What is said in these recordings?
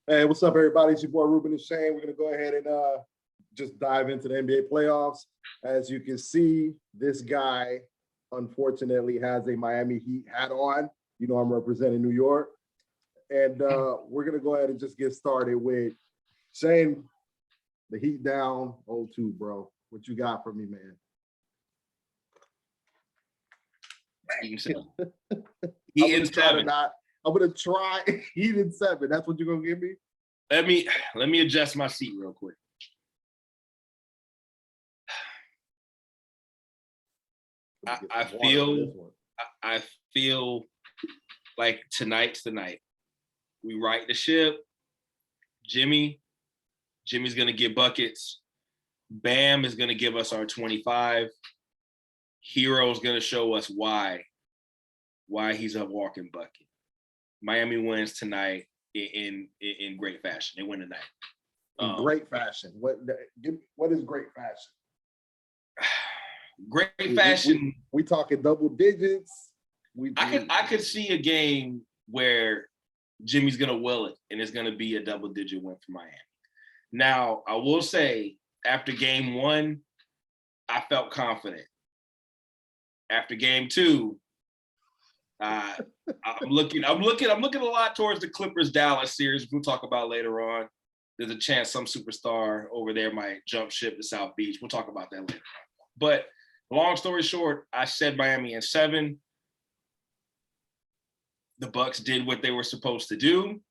Hey, what's up, everybody? It's your boy Ruben and Shane. We're gonna go ahead and just dive into the NBA playoffs. As you can see, this guy unfortunately has a Miami Heat hat on. You know, I'm representing New York, and we're gonna go ahead and just get started with Shane. The Heat down 0-2, bro. What you got for me, man? He in 7. I'm gonna try Heat in 7. That's what you're gonna give me? Let me adjust my seat real quick. I feel like tonight's the night. We right the ship. Jimmy's gonna get buckets. Bam is gonna give us our 25. Hero's gonna show us why he's a walking bucket. Miami wins tonight in great fashion. They win tonight. In great fashion. What is great fashion? Great fashion. We talking double digits. I could see a game where Jimmy's gonna will it, and it's gonna be a double-digit win for Miami. Now, I will say, after game 1, I felt confident. After game 2, I'm looking a lot towards the Clippers Dallas series. We'll talk about later on. There's a chance some superstar over there might jump ship to South Beach. We'll talk about that later on. But long story short, I said Miami in 7. The Bucks did what they were supposed to do,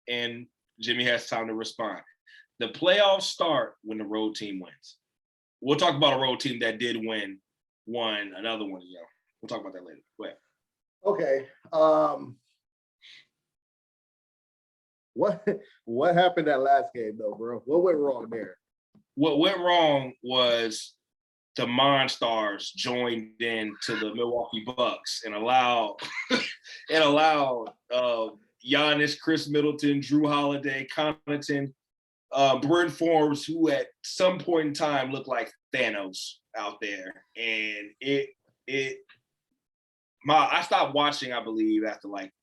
and Jimmy has time to respond. The playoffs start when the road team wins. We'll talk about a road team that did won another one. We'll talk about that later. Go ahead. Okay. What happened that last game though, bro? What went wrong there? What went wrong was the Monstars joined in to the Milwaukee Bucks and allowed Giannis, Chris Middleton, Drew Holiday, Connaughton, Brent Forbes, who at some point in time looked like Thanos out there, and I stopped watching, I believe, after like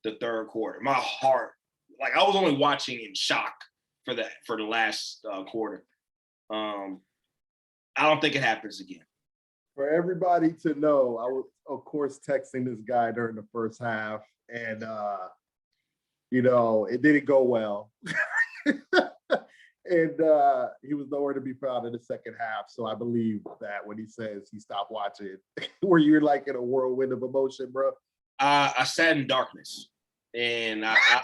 the third quarter. My heart, like I was only watching in shock for the last quarter. I don't think it happens again. For everybody to know, I was, of course, texting this guy during the first half, and it didn't go well. And he was nowhere to be found in the second half. So I believe that when he says he stopped watching, were you like in a whirlwind of emotion, bro? I sat in darkness, and I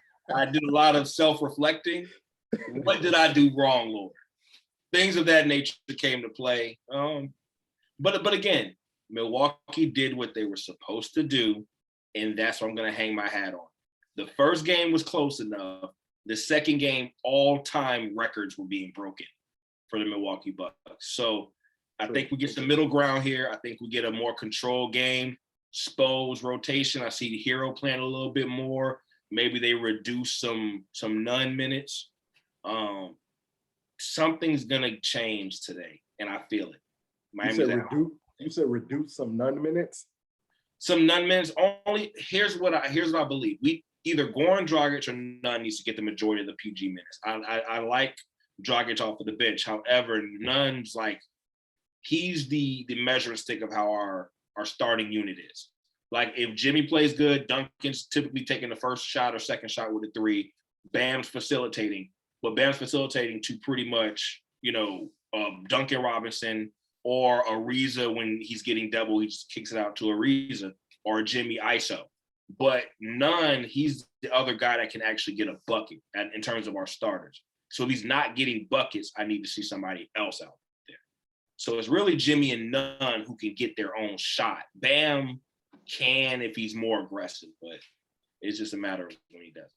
did a lot of self-reflecting. What did I do wrong, Lord? Things of that nature came to play. But again, Milwaukee did what they were supposed to do, and that's what I'm going to hang my hat on. The first game was close enough. The second game, all-time records were being broken for the Milwaukee Bucks. So I think we get some middle ground here. I think we get a more controlled game. Spo's rotation. I see the Hero playing a little bit more. Maybe they reduce some Nunn minutes. Something's gonna change today, and I feel it. You said reduce some Nunn minutes. Some Nunn minutes only. Here's what I believe. Either Goran Dragic or Nunn needs to get the majority of the PG minutes. I like Dragic off of the bench. However, Nunn's like, he's the measuring stick of how our starting unit is. Like if Jimmy plays good, Duncan's typically taking the first shot or second shot with a 3. Bam's facilitating, but Bam's facilitating to pretty much, Duncan Robinson or Ariza when he's getting double, he just kicks it out to Ariza or Jimmy ISO. But Nunn, he's the other guy that can actually get a bucket in terms of our starters. So if he's not getting buckets, I need to see somebody else out there. So it's really Jimmy and Nunn who can get their own shot. Bam can if he's more aggressive, but it's just a matter of when he does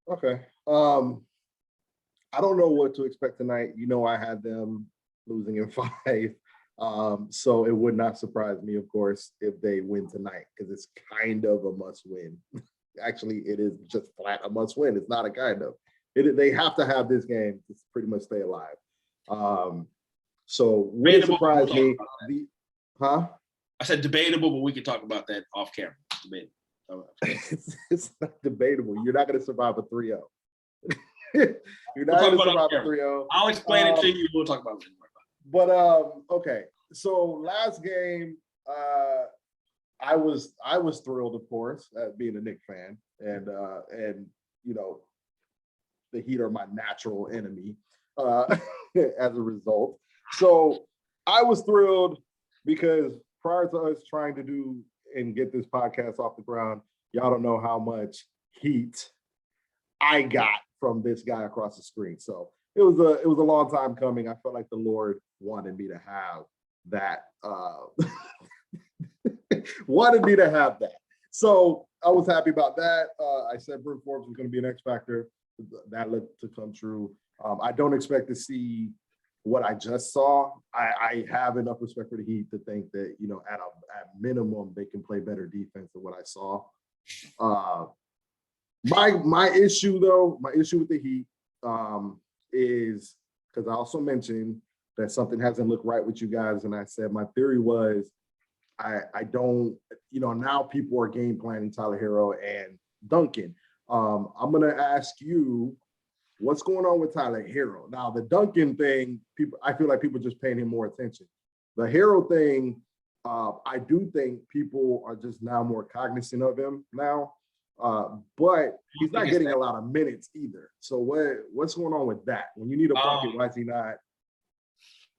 that. Okay. I don't know what to expect tonight. I had them losing in 5. So it would not surprise me, of course, if they win tonight, because it's kind of a must win. Actually, it is just flat a must win. It's not a kind of. They have to have this game to pretty much stay alive. So would it surprise me? I said debatable, but we can talk about that off camera. Debatable. It's not debatable. You're not going to survive a 3-0. You're not going to survive a 3-0. I'll explain it to you. We'll talk about it. But okay. So last game, I was thrilled, of course, at being a Knicks fan, and you know, the Heat are my natural enemy as a result. So I was thrilled because prior to us trying to do and get this podcast off the ground, y'all don't know how much heat I got from this guy across the screen. So it was a long time coming. I felt like the Lord wanted me to have that. Wanted me to have that. So I was happy about that. I said Brent Forbes was going to be an X factor. That looked to come true. I don't expect to see what I just saw. I have enough respect for the Heat to think that, you know, at minimum, they can play better defense than what I saw. My issue with the Heat is because I also mentioned that something hasn't looked right with you guys. And I said, my theory was I don't, you know, now people are game planning Tyler Hero and Duncan. I'm going to ask you, what's going on with Tyler Hero? Now, the Duncan thing, I feel like people just paying him more attention. The Hero thing, I do think people are just now more cognizant of him now, but he's not getting a lot of minutes either. So what's going on with that? When you need a bucket, why is he not?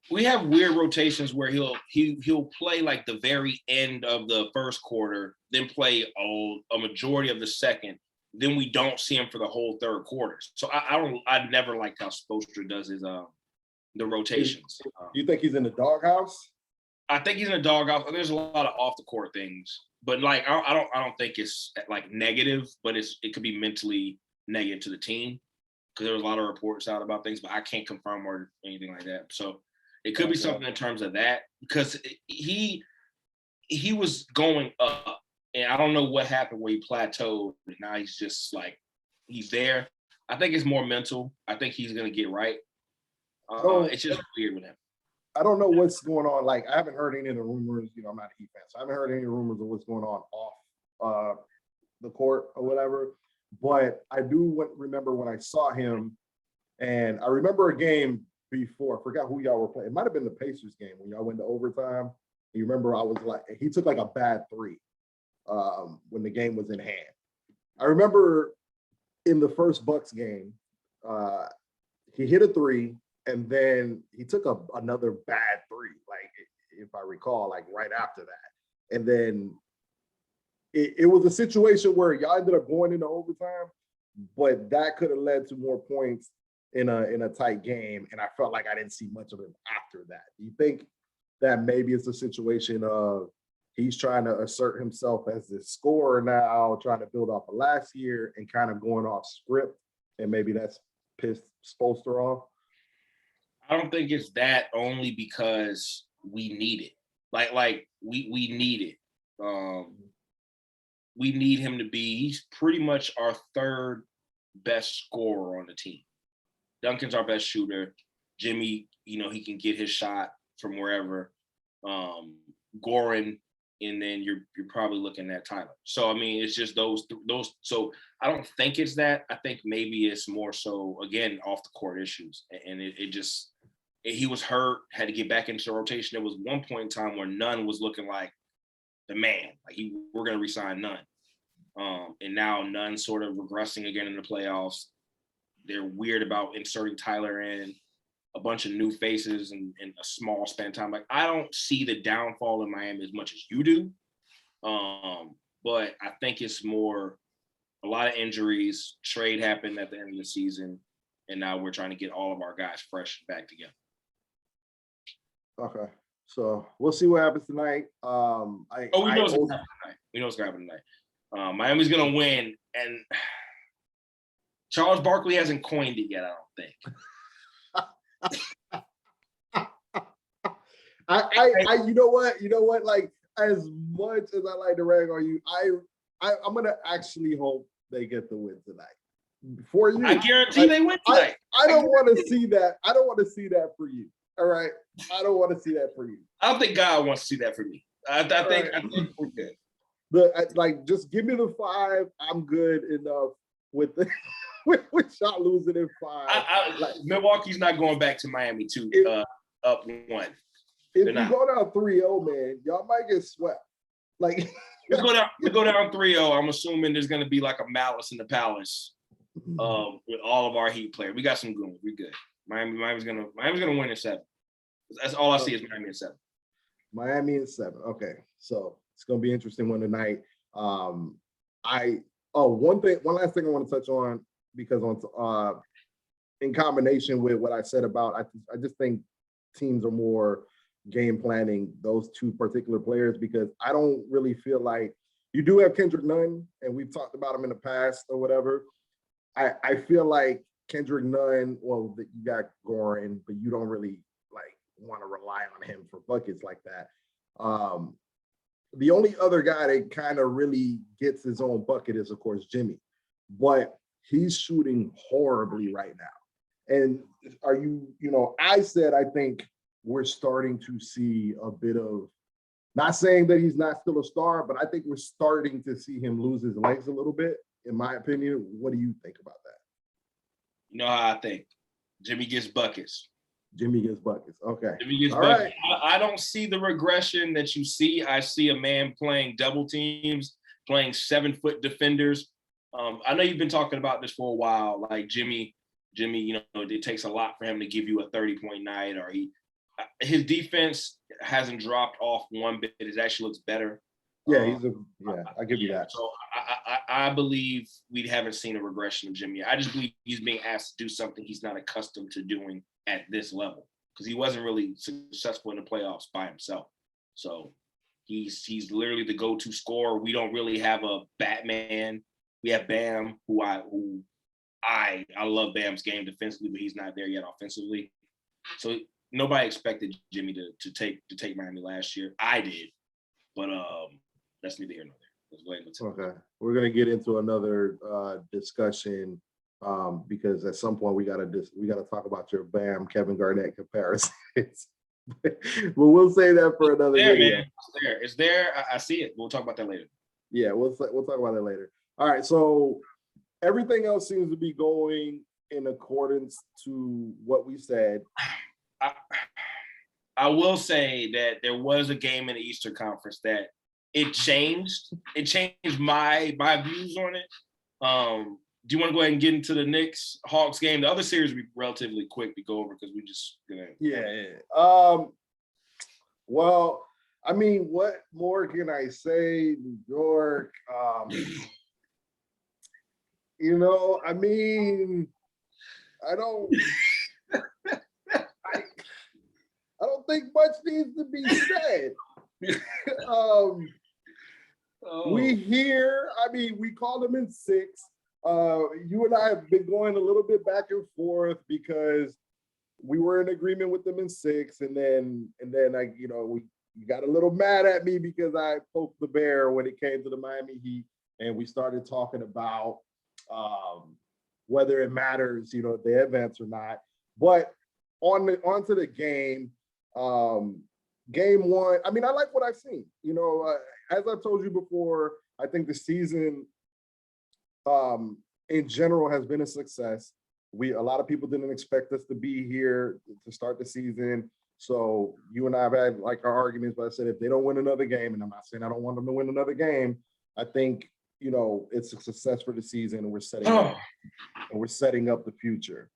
We have weird rotations where he'll play like the very end of the first quarter, then play a majority of the second. Then we don't see him for the whole third quarter. So I never liked how Spoelstra does his the rotations. You think he's in the doghouse? I think he's in the doghouse. There's a lot of off the court things, but like I don't think it's like negative, but it could be mentally negative to the team because there was a lot of reports out about things, but I can't confirm or anything like that. So it could be something in terms of that because he was going up. And I don't know what happened where he plateaued. And now he's just like, he's there. I think it's more mental. I think he's going to get right. It's just weird with him. I don't know what's going on. Like, I haven't heard any of the rumors. You know, I'm not a Heat fan, so I haven't heard any rumors of what's going on off the court or whatever. But I do remember when I saw him, and I remember a game before. I forgot who y'all were playing. It might have been the Pacers game when y'all went to overtime. You remember I was like, he took like a bad three. When the game was in hand. I remember in the first Bucks game, he hit a three and then he took another bad three, like if I recall, like right after that. And then it was a situation where y'all ended up going into overtime, but that could have led to more points in a tight game. And I felt like I didn't see much of him after that. Do you think that maybe it's a situation of he's trying to assert himself as the scorer now, trying to build off of last year and kind of going off script, and maybe that's pissed Spoelstra off? I don't think it's that, only because we need it. Like we need it. We need him to be, he's pretty much our third best scorer on the team. Duncan's our best shooter. Jimmy, you know, he can get his shot from wherever. Goran, and then you're probably looking at Tyler. So I mean, it's just those. So I don't think it's that. I think maybe it's more so, again, off the court issues, and he was hurt, had to get back into the rotation. There was one point in time where Nunn was looking like the man, like we're gonna resign Nunn, and now Nunn's sort of regressing again in the playoffs. They're weird about inserting Tyler in. A bunch of new faces in a small span of time. Like, I don't see the downfall in Miami as much as you do. But I think it's more a lot of injuries. Trade happened at the end of the season, and now we're trying to get all of our guys fresh back together. Okay. So we'll see what happens tonight. We know what's going to happen tonight. We know what's going to happen tonight. Miami's going to win, and Charles Barkley hasn't coined it yet, I don't think. You know what? Like, as much as I like to rag on you, I'm gonna actually hope they get the win tonight. For you, I guarantee they win tonight. I don't want to see that. I don't want to see that for you. All right, I don't want to see that for you. I don't think God wants to see that for me. I think we're good. just give me the 5. I'm good enough with the with y'all losing in 5. Milwaukee's not going back to Miami too. Up 1. If you go down 3-0, man, y'all might get swept. Like we go down 3-0. I'm assuming there's going to be like a malice in the palace with all of our Heat players. We got some goons. We good. Miami's gonna win in 7. That's all I see is Miami in 7. Miami in 7. Okay, so it's gonna be an interesting one tonight. One last thing I want to touch on, because in combination with what I said about, I just think teams are more game planning those 2 particular players, because I don't really feel like you do have Kendrick Nunn, and we've talked about him in the past or whatever. I feel like Kendrick Nunn, well, you got Goran, but you don't really like want to rely on him for buckets like that. The only other guy that kind of really gets his own bucket is, of course, Jimmy, but he's shooting horribly right now. And I said, I think we're starting to see a bit of, not saying that he's not still a star, but I think we're starting to see him lose his legs a little bit, in my opinion. What do you think about that? You know how I think. Jimmy gets buckets. Jimmy gets buckets. Okay. Jimmy gets buckets. Right. I don't see the regression that you see. I see a man playing double teams, playing 7-foot defenders. I know you've been talking about this for a while. Like Jimmy, it takes a lot for him to give you a 30-point night, or his defense hasn't dropped off one bit. It actually looks better. Yeah, I give you that. So I believe we haven't seen a regression of Jimmy. I just believe he's being asked to do something he's not accustomed to doing at this level, because he wasn't really successful in the playoffs by himself. So he's literally the go-to scorer. We don't really have a Batman. We have Bam, who I love Bam's game defensively, but he's not there yet offensively. So nobody expected Jimmy to take Miami last year. I did, but that's neither here nor there. Okay, we're gonna get into another discussion because at some point we gotta talk about your Bam Kevin Garnett comparisons. But we'll say that for another video. It's there. I see it. We'll talk about that later. Yeah, we'll talk about that later. All right, so everything else seems to be going in accordance to what we said. I will say that there was a game in the Eastern Conference that it changed. It changed my views on it. Do you want to go ahead and get into the Knicks Hawks game? The other series will be relatively quick to go over because we just gonna. Yeah. Well, I mean, what more can I say? New York. I mean, I don't think much needs to be said. We called them in 6. You and I have been going a little bit back and forth because we were in agreement with them in 6, and then you got a little mad at me because I poked the bear when it came to the Miami Heat, and we started talking about whether it matters, if they advance or not. But onto the game. Game 1, I mean, I like what I've seen. As I've told you before, I think the season in general has been a success. A lot of people didn't expect us to be here to start the season. So you and I have had like our arguments, but I said, if they don't win another game, and I'm not saying I don't want them to win another game, I think, it's a success for the season, and we're setting up the future.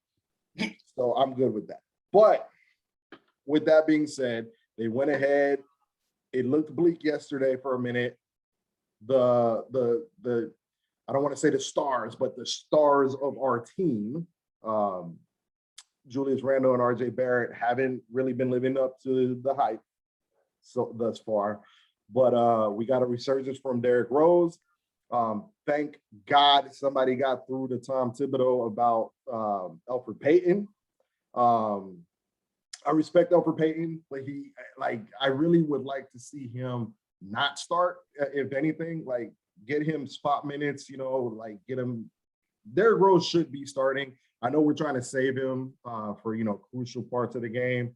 So I'm good with that. But with that being said, they went ahead. It looked bleak yesterday for a minute. I don't want to say the stars, but the stars of our team, Julius Randle and RJ Barrett, haven't really been living up to the hype thus far. But we got a resurgence from Derrick Rose. Thank God somebody got through to Tom Thibodeau about Elfrid Payton. I respect Elfrid Payton, but I really would like to see him not start, if anything, get him spot minutes, get him. Derrick Rose should be starting. I know we're trying to save him for, crucial parts of the game,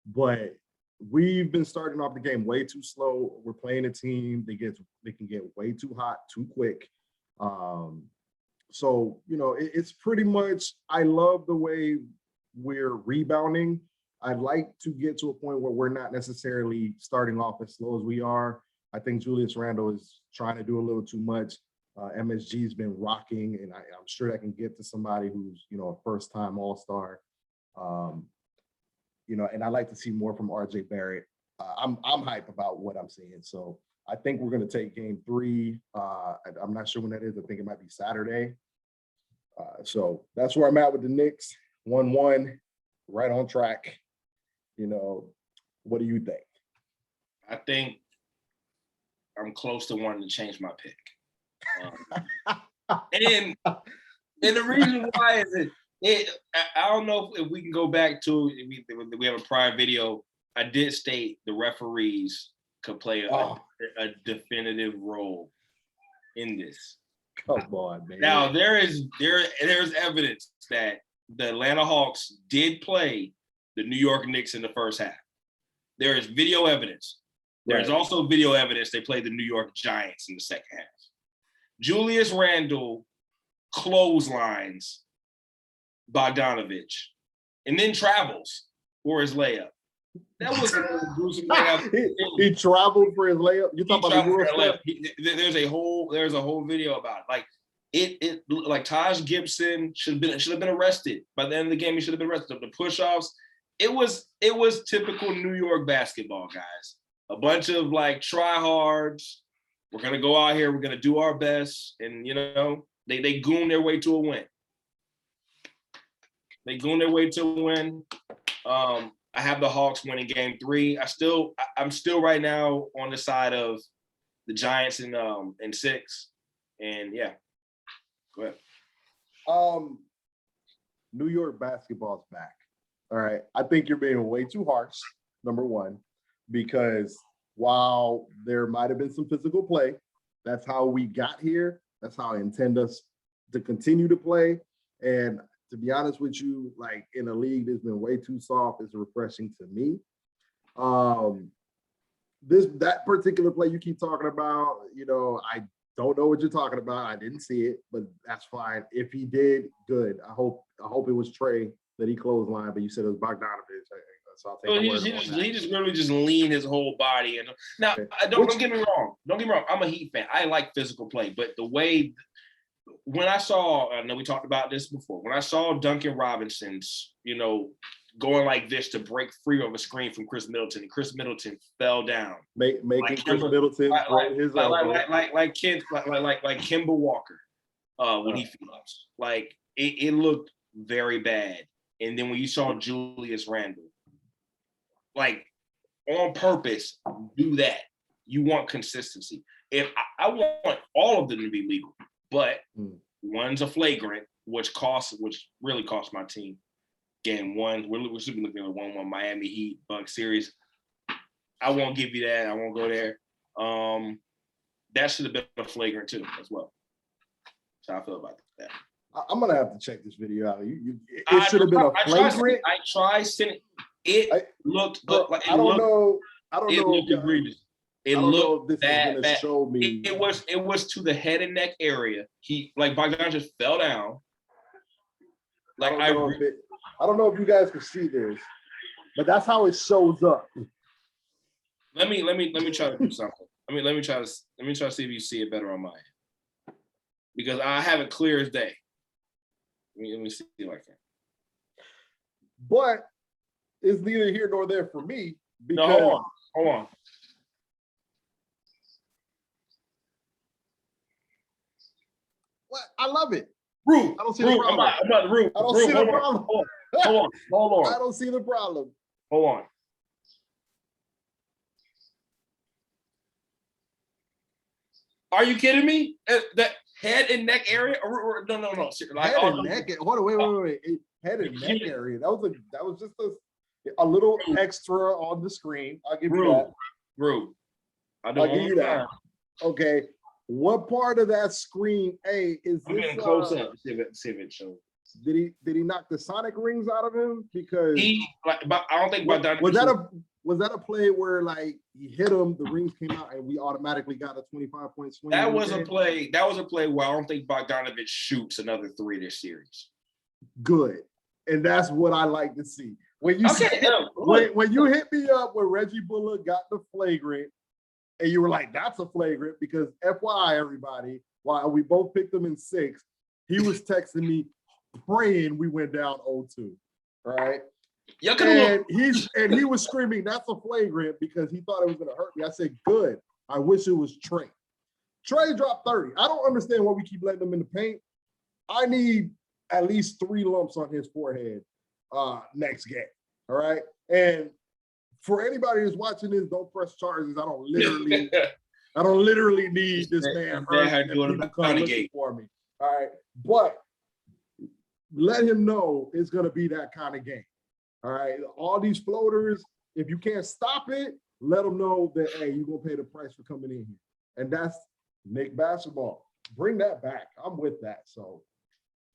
but we've been starting off the game way too slow. We're playing a team. They can get way too hot too quick. So, it's pretty much, I love the way we're rebounding. I'd like to get to a point where we're not necessarily starting off as slow as we are. I think Julius Randle is trying to do a little too much. MSG's been rocking, and I'm sure that can get to somebody who's, a first-time All-Star. And I like to see more from RJ Barrett. I'm hyped about what I'm seeing. So I think we're going to take game 3. I'm not sure when that is. I think it might be Saturday. So that's where I'm at with the Knicks. 1-1, right on track. What do you think? I think I'm close to wanting to change my pick. And the reason why is I don't know if we can go back to, we have a prior video. I did state the referees could play a definitive role in this. Come on, man. Now there's evidence that the Atlanta Hawks did play the New York Knicks in the first half. There is video evidence. There's also video evidence they played the New York Giants in the second half. Julius Randle clotheslines Bogdanovich and then travels for his layup. That was a gruesome layup. He traveled for his layup. You talking about the Euro There's a whole video about it. Like it like Taj Gibson should have been arrested. By the end of the game, he should have been arrested. The push-offs. It was typical New York basketball, guys. A bunch of like try-hards. We're gonna go out here, we're gonna do our best, and they goon their way to a win. They goon their way to a win. I have the Hawks winning game 3. I'm still right now on the side of the Giants in 6. And yeah. Go ahead. New York basketball's back. All right. I think you're being way too harsh, number one, because while there might have been some physical play, that's how we got here. That's how I intend us to continue to play. And to be honest with you, like in a league that's been way too soft, is refreshing to me. That particular play you keep talking about, I don't know what you're talking about. I didn't see it, but that's fine. If he did, good. I hope it was Trey that he clotheslined, but you said it was Bogdanovich. So I'll take he just really just leaned his whole body. And now, don't get me wrong. Don't get me wrong. I'm a Heat fan. I like physical play, but the way when I saw, I know we talked about this before. When I saw Duncan Robinson's, going like this to break free of a screen from Chris Middleton, and Chris Middleton fell down, making Chris Middleton like Kemba Walker when he flops. Like it looked very bad. And then when you saw Julius Randle, like on purpose, do that. You want consistency. If I want all of them to be legal, but one's a flagrant, which really cost my team game 1. We're should be looking at a 1-1 Miami Heat Bucks series. I won't give you that. I won't go there. That should have been a flagrant too, as well. So I feel about that. I'm gonna have to check this video out. It should have been a flagrant. I tried sending it. Looked like I don't know. It looked egregious. It looked bad. Show me. It was to the head and neck area. He Bogdan just fell down. Like I don't know if you guys can see this, but that's how it shows up. Let me try to do something. Let me try to see if you see it better on my end, because I have it clear as day. Let me see if I can. But it's neither here nor there for me. Because no, hold on. What? I love it. Rube, I don't see the problem. I'm about to Rube. I don't see the problem. Hold on. I don't see the problem. Hold on. Are you kidding me? That head and neck area? No. Head and neck. Hold on, wait. Head and neck area. That was just a little extra on the screen. I'll give you that. Rube. I'll give you that. Okay. What part of that screen, is I'm this? Getting close up. See if it shows. Did he knock the Sonic rings out of him? Because I don't think was was that a play where like he hit him, the rings came out, and we automatically got a 25-point swing? That was a play. That was a play where I don't think Bogdanovich shoots another 3 this series. Good, and that's what I like to see. When you when you hit me up when Reggie Bullock got the flagrant, and you were like, "That's a flagrant," because FYI, everybody, while we both picked him in 6, he was texting me praying we went down 0-2. All right. And he was screaming, "That's a flagrant," because he thought it was gonna hurt me. I said, "Good. I wish it was Trey." Trey dropped 30. I don't understand why we keep letting him in the paint. I need at least 3 lumps on his forehead next game. All right. And for anybody who's watching this, don't press charges. I don't literally need this man hurt and people come looking for me. All right. But let him know it's gonna be that kind of game. All right, all these floaters, if you can't stop it, let them know that, hey, you're going to pay the price for coming in here. And that's Knicks basketball. Bring that back. I'm with that. So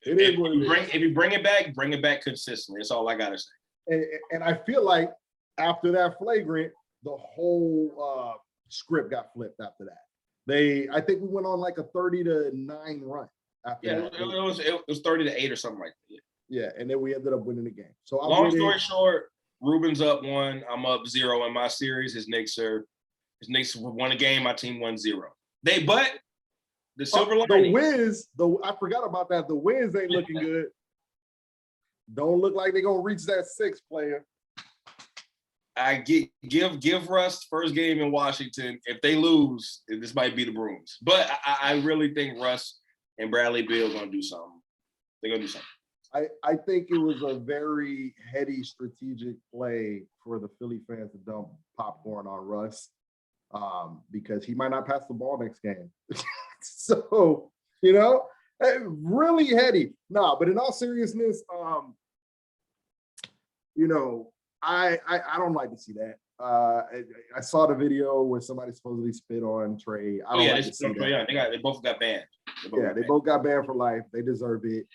it is what it is. If you bring it back consistently. That's all I got to say. And I feel like after that flagrant, the whole script got flipped after that. I think we went on like a 30-9 run after that. It was 30-8 or something like that. Yeah, and then we ended up winning the game. So long story short, Ruben's up 1. I'm up 0 in my series. His Knicks won a game. My team won 0. But the silver lining. The wins, I forgot about that. The wins ain't looking good. Don't look like they're gonna reach that 6 player. I give Russ first game in Washington. If they lose, this might be the Brooms. But I really think Russ and Bradley Beal gonna do something. They're gonna do something. I think it was a very heady strategic play for the Philly fans to dump popcorn on Russ because he might not pass the ball next game. So, really heady. No, but in all seriousness, I don't like to see that. I saw the video where somebody supposedly spit on Trey. I don't like to see that. They both got banned. They both got banned for life. They deserve it.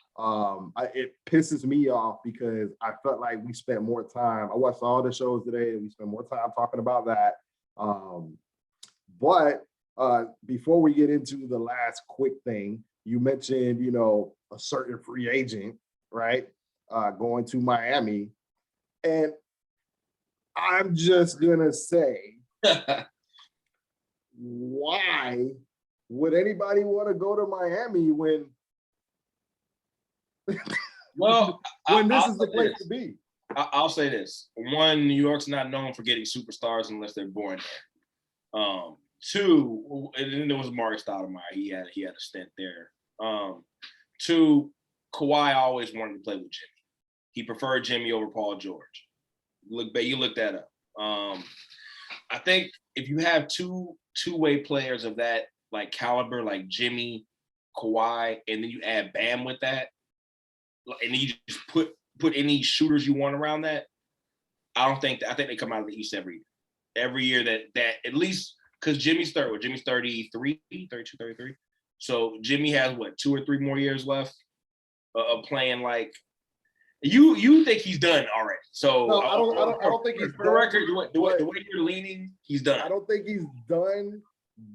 It pisses me off because I felt like we spent more time. I watched all the shows today and we spent more time talking about that. But before we get into the last quick thing, you mentioned, a certain free agent, right? Going to Miami. And I'm just gonna say, why would anybody want to go to Miami when this is the place to be? I'll say this. 1, New York's not known for getting superstars unless they're born there. 2, and then there was Mark Stoudemire. He had a stint there. 2, Kawhi always wanted to play with Jimmy. He preferred Jimmy over Paul George. You look that up. I think if you have two-way players of that like caliber, like Jimmy, Kawhi, and then you add Bam with that, and then you just put any shooters you want around that, I think they come out of the East every year. Every year that at least because Jimmy's 33, 32, 33. So Jimmy has 2 or 3 more years left of playing like. You think he's done already? So no, I don't think he's for the record. The way you're leaning, he's done. I don't think he's done,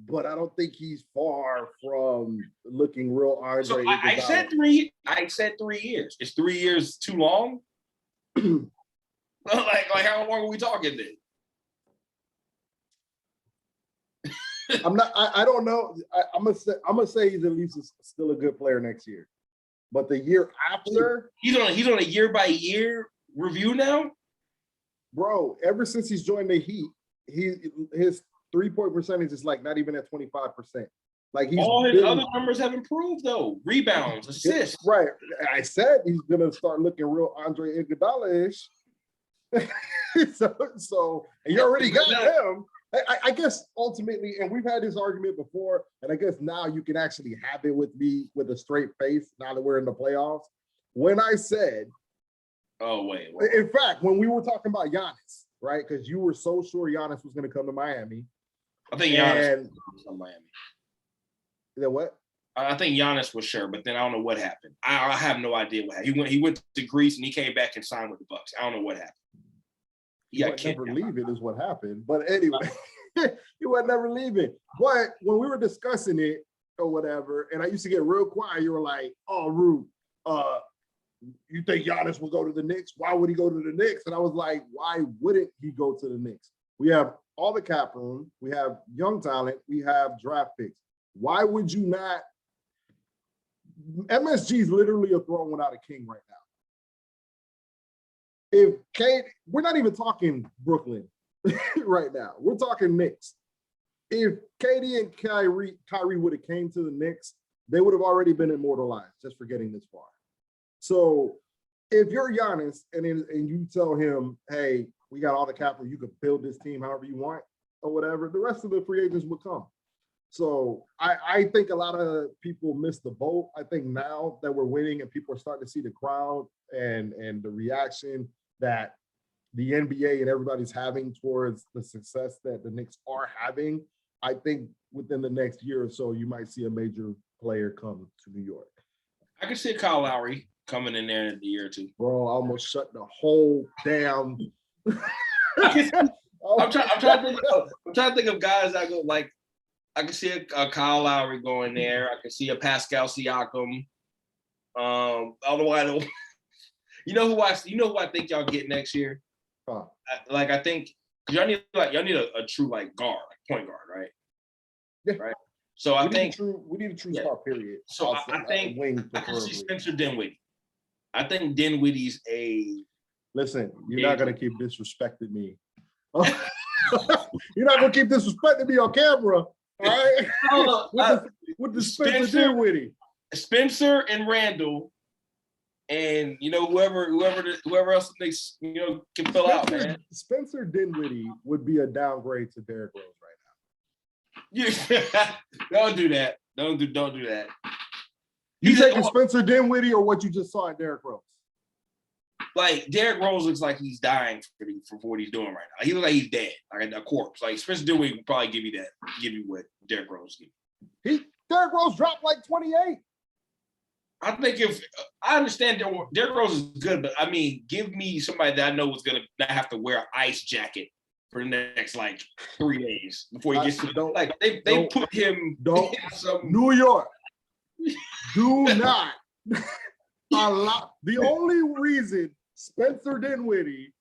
but I don't think he's far from looking real Andre. So I said 3. I said 3 years. Is 3 years too long? like how long are we talking then? I don't know. I'm gonna say he's at least still a good player next year. But the year after, he's on a year-by-year review now, bro. Ever since he's joined the Heat, his 3-point percentage is like not even at 25%. Like all his other numbers have improved though. Rebounds, assists. Right. I said he's gonna start looking real Andre Iguodala-ish. so you already got him. I guess ultimately, and we've had this argument before, and I guess now you can actually have it with me with a straight face now that we're in the playoffs. When I said, wait. In fact, when we were talking about Giannis, right? Because you were so sure Giannis was going to come to Miami. I think Giannis was coming to Miami. Then what? I think Giannis was sure, but then I don't know what happened. I have no idea what happened. He went to Greece and he came back and signed with the Bucks. I don't know what happened. He was never leaving is what happened. But anyway, he was never leaving. But when we were discussing it or whatever, and I used to get real quiet, you were like, "Oh, Rube, you think Giannis will go to the Knicks? Why would he go to the Knicks?" And I was like, "Why wouldn't he go to the Knicks? We have all the cap room, we have young talent, we have draft picks. Why would you not?" MSG is literally a throne without a king right now. If Kate, we're not even talking Brooklyn right now. We're talking Knicks. If KD and Kyrie would have came to the Knicks, they would have already been immortalized just for getting this far. So if you're Giannis and you tell him, "Hey, we got all the capital, you could build this team however you want," or whatever, the rest of the free agents will come. So I think a lot of people miss the boat. I think now that we're winning and people are starting to see the crowd and the reaction that the NBA and everybody's having towards the success that the Knicks are having, I think within the next year or so, you might see a major player come to New York. I can see Kyle Lowry coming in there in a year or two. Bro, I almost shut the whole damn. I'm trying to think of guys that go like. I can see a Kyle Lowry going there. I can see a Pascal Siakam. Otherwise, you know who I think y'all get next year? Huh. I think y'all need a true like guard, like point guard, right? Yeah. Right. So we need a true star. Period. So I think I can see Spencer Dinwiddie. I think Dinwiddie's a. Listen, you're not gonna keep disrespecting me. You're not gonna keep disrespecting me on camera. All right, with the Spencer Dinwiddie, Spencer and Randall, and whoever else thinks can fill out, man. Spencer Dinwiddie would be a downgrade to Derrick Rose right now. Don't do that. Don't do that. You taking Spencer Dinwiddie or what you just saw at Derrick Rose? Like Derrick Rose looks like he's dying for what he's doing right now. He looks like he's dead, like a corpse. Like Spencer Dinwiddie would probably give you what Derrick Rose gave you. Derrick Rose dropped like 28. I think if I understand Derrick Rose is good, but I mean, give me somebody that I know is gonna not have to wear an ice jacket for the next like 3 days before he gets to like they put him in New York. Do not. The only reason Spencer Dinwiddie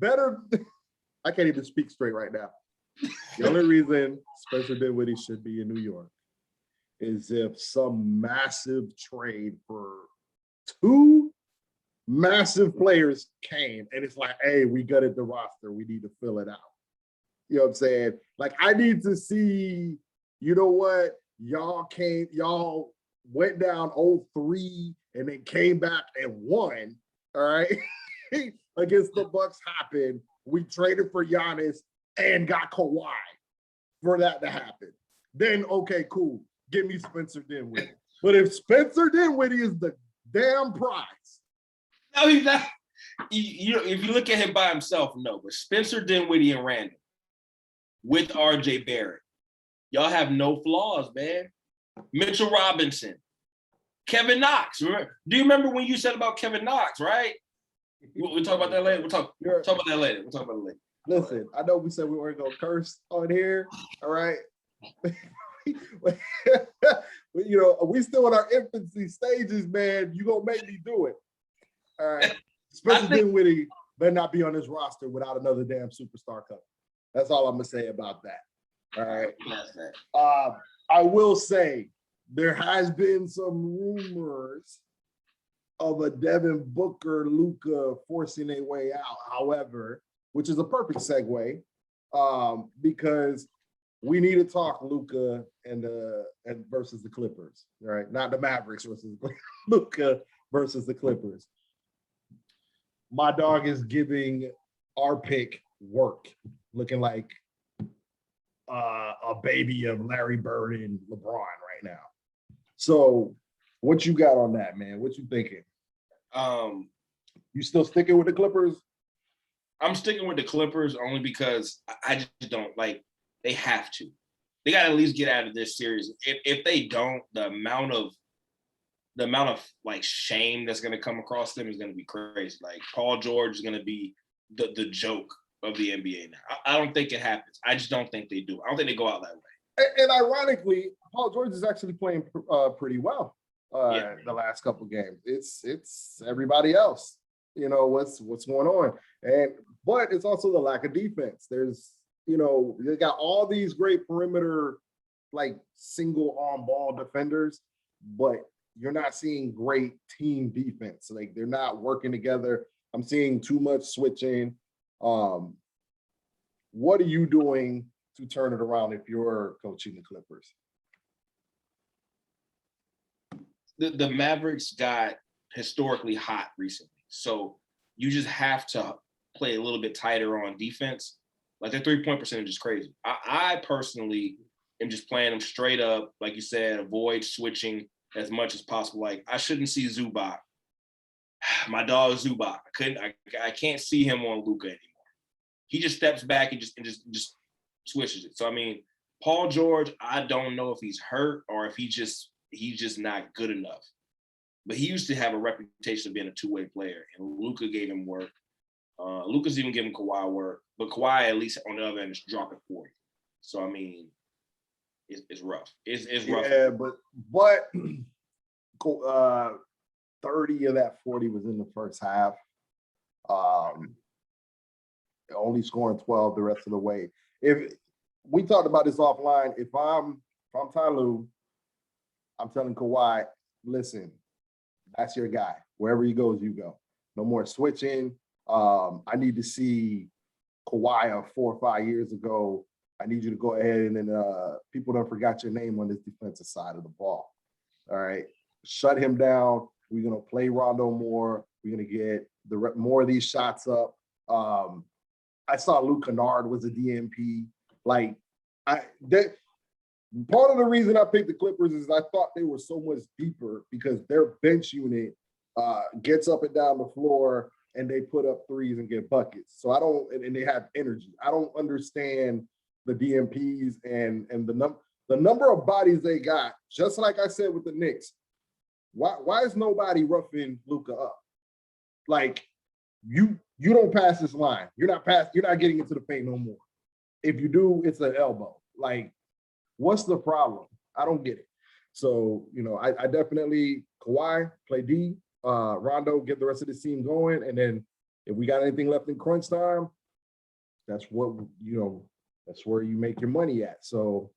I can't even speak straight right now. The only reason Spencer Dinwiddie should be in New York is if some massive trade for 2 massive players came and it's like, "Hey, we gutted the roster. We need to fill it out." You know what I'm saying? Like, I need to see, you know what? Y'all went down 0-3 and then came back and won, all right? Against the Bucks happened. We traded for Giannis and got Kawhi for that to happen. Then, okay, cool. Give me Spencer Dinwiddie. But if Spencer Dinwiddie is the damn prize. No, he's not. If you look at him by himself, no. But Spencer Dinwiddie and Randall with RJ Barrett, y'all have no flaws, man. Mitchell Robinson, Kevin Knox. Do you remember when you said about Kevin Knox, right? We'll talk about that later. We'll talk about that later. Listen, I know we said we weren't gonna curse on here, all right? We still in our infancy stages, man. You gonna make me do it. All right. Spencer Dinwiddie better not be on this roster without another damn superstar coming. That's all I'm gonna say about that. All right. I will say there has been some rumors of a Devin Booker, Luka forcing their way out. However, which is a perfect segue, because we need to talk Luka and versus the Clippers, right? Not the Mavericks versus Luka versus the Clippers. My dog is giving our pick work, looking like a baby of Larry Bird and LeBron right now. So what you got on that, man? What you thinking? You still sticking with the Clippers? I'm sticking with the Clippers only because I just don't like. They have to. They got to at least get out of this series. If they don't, the amount of like shame that's going to come across them is going to be crazy. Like Paul George is going to be the joke of the NBA now. I don't think it happens. I just don't think they do. I don't think they go out that way. And ironically, Paul George is actually playing pretty well the last couple games. It's everybody else, what's going on, but it's also the lack of defense. There's they got all these great perimeter like single on ball defenders, but you're not seeing great team defense. Like they're not working together. I'm seeing too much switching. What are you doing to turn it around if you're coaching the Clippers? The Mavericks got historically hot recently. So you just have to play a little bit tighter on defense. Like their 3-point percentage is crazy. I personally am just playing them straight up, like you said, avoid switching as much as possible. Like I shouldn't see Zubac. My dog Zubac. I can't see him on Luka anymore. He just steps back and just switches it. So I mean, Paul George, I don't know if he's hurt or if he's just not good enough. But he used to have a reputation of being a two-way player, and Luka gave him work. Luka's even giving Kawhi work, but Kawhi at least on the other end is dropping 40. So I mean, it's rough. It's rough. Yeah, but 30 of that 40 was in the first half. Only scoring 12 the rest of the way. If we talked about this offline, if I'm Ty Lue, I'm telling Kawhi, listen, that's your guy. Wherever he goes, you go. No more switching. I need to see Kawhi of 4 or 5 years ago. I need you to go ahead and then people don't forgot your name on this defensive side of the ball. All right. Shut him down. We're going to play Rondo more. We're going to get more of these shots up. I saw Luke Kennard was a DMP. Like, part of the reason I picked the Clippers is I thought they were so much deeper because their bench unit gets up and down the floor and they put up threes and get buckets. So and they have energy. I don't understand the DMPs and the number of bodies they got. Just like I said with the Knicks, why is nobody roughing Luka up? Like you don't pass this line. You're not getting into the paint no more. If you do, it's an elbow. Like, what's the problem? I don't get it. So, I definitely Kawhi, play D, Rondo, get the rest of the team going. And then if we got anything left in crunch time, that's what, that's where you make your money at. So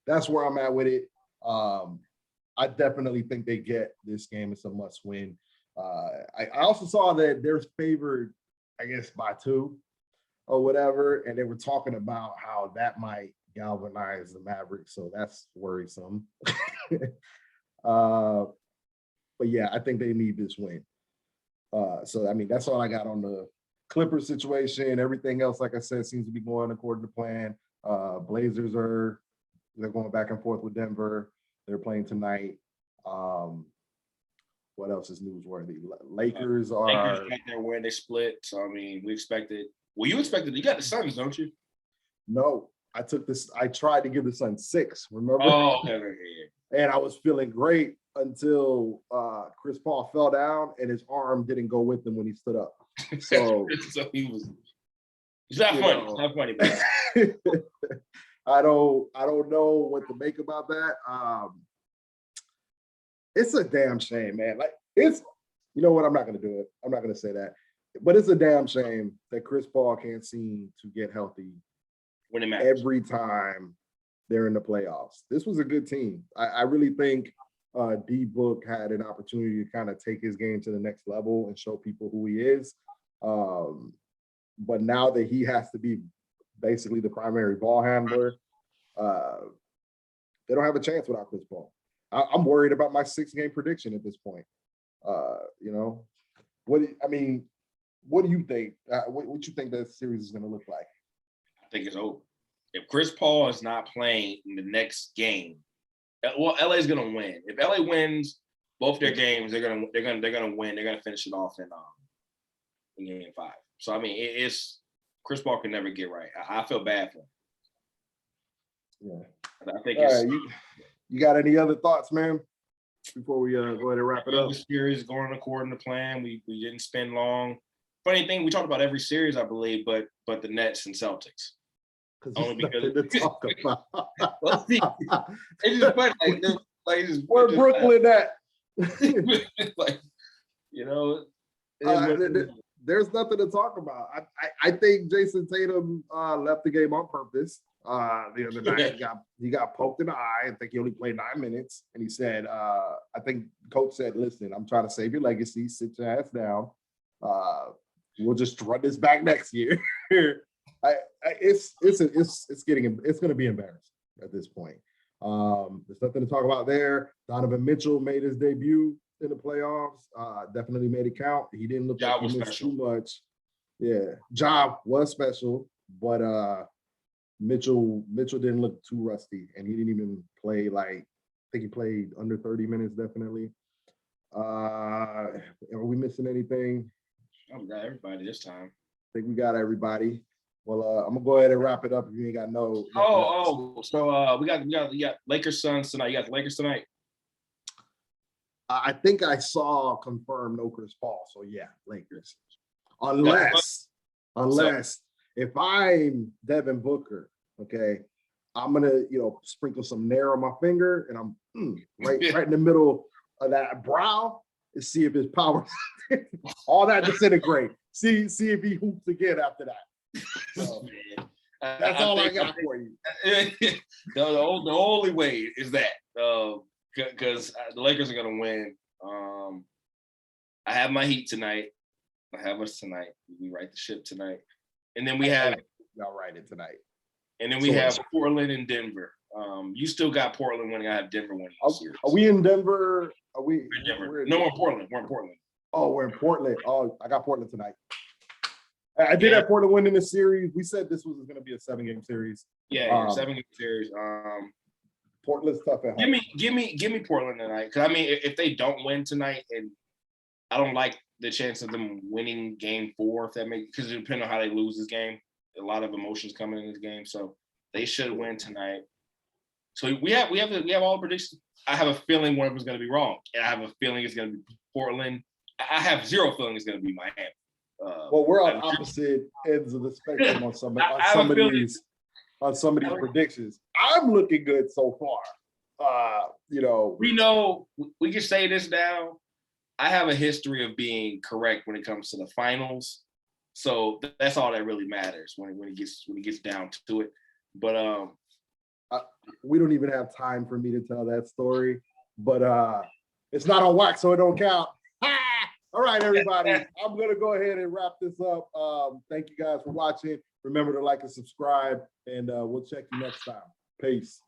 that's where I'm at with it. I definitely think they get this game. It's a must win. I also saw that they're favored, I guess, by 2 or whatever. And they were talking about how that might galvanize the Mavericks. So that's worrisome. But yeah, I think they need this win. So, I mean, that's all I got on the Clippers situation. Everything else, like I said, seems to be going according to plan. Blazers they're going back and forth with Denver. They're playing tonight. What else is newsworthy? Lakers right there where they split. So, I mean, you expected, you got the Suns, don't you? No, I tried to give the Suns 6, remember? Oh, okay. And I was feeling great until Chris Paul fell down and his arm didn't go with him when he stood up. So, it's not funny. It's not funny, but I don't know what to make about that. It's a damn shame, man. Like you know what? I'm not going to do it. I'm not going to say that. But it's a damn shame that Chris Paul can't seem to get healthy when it matters. Every time they're in the playoffs. This was a good team. I really think D-Book had an opportunity to kind of take his game to the next level and show people who he is. But now that he has to be basically the primary ball handler, they don't have a chance without Chris Paul. I'm worried about my 6-game prediction at this point. What do you think? What you think that series is going to look like? I think it's over. If Chris Paul is not playing in the next game, well, LA is going to win. If LA wins both their games, they're going to win. They're going to finish it off in game 5. So I mean, it's Chris Paul can never get right. I feel bad for him. Yeah, I think you got any other thoughts, man? Before we go ahead and wrap it up. The series going according to plan. We didn't spend long. funny thing, we talked about every series, I believe, but the Nets and Celtics. Only because to talk about. It's just funny, like where Brooklyn at? Like, you know, there's nothing to talk about. I think Jason Tatum left the game on purpose. The other night he got poked in the eye. I think he only played 9 minutes, and he said, I think the coach said, "Listen, I'm trying to save your legacy. Sit your ass down. We'll just run this back next year." It's going to be embarrassing at this point. There's nothing to talk about there. Donovan Mitchell made his debut in the playoffs. Definitely made it count. He didn't look like he missed too much. Yeah, Job was special, but Mitchell didn't look too rusty, and he didn't even play I think he played under 30 minutes, definitely. Are we missing anything? I got everybody this time. I think we got everybody. Well, I'm gonna go ahead and wrap it up if you ain't got no. So we got Lakers Suns tonight. You got the Lakers tonight. I think I saw confirmed no Chris Paul. So yeah, Lakers. Unless if I'm Devin Booker, okay, I'm gonna sprinkle some Nair on my finger, and I'm right in the middle of that brow and see if his power all that disintegrate. See if he hoops again after that. So, that's all I got for you. The only way is that because the Lakers are gonna win. I have my Heat tonight. I have us tonight. We right the ship tonight, and then we have y'all write it tonight. And then we have Portland and Denver. You still got Portland winning. I have Denver winning. Are we in Denver? Are we? We're in Denver. No, we're in Portland. We're in Portland. Oh, we're in Portland. Oh, I got Portland tonight. I did have Portland winning the series. We said this was going to be a 7-game series. Yeah, 7-game series. Portland's tough at home. Give me Portland tonight. Because I mean, if they don't win tonight, and I don't like the chance of them winning game 4, if that makes, because it depends on how they lose this game. A lot of emotions coming in this game, so they should win tonight. So we have all the predictions. I have a feeling one of them is going to be wrong, and I have a feeling it's going to be Portland. I have zero feeling it's going to be Miami. Well, we're on opposite ends of the spectrum on some of these predictions. I'm looking good so far. We know we can say this now. I have a history of being correct when it comes to the finals, so that's all that really matters when it gets down to it. But we don't even have time for me to tell that story. But it's not on wax, so it don't count. All right, everybody. I'm going to go ahead and wrap this up. Thank you guys for watching. Remember to like and subscribe, and we'll check you next time. Peace.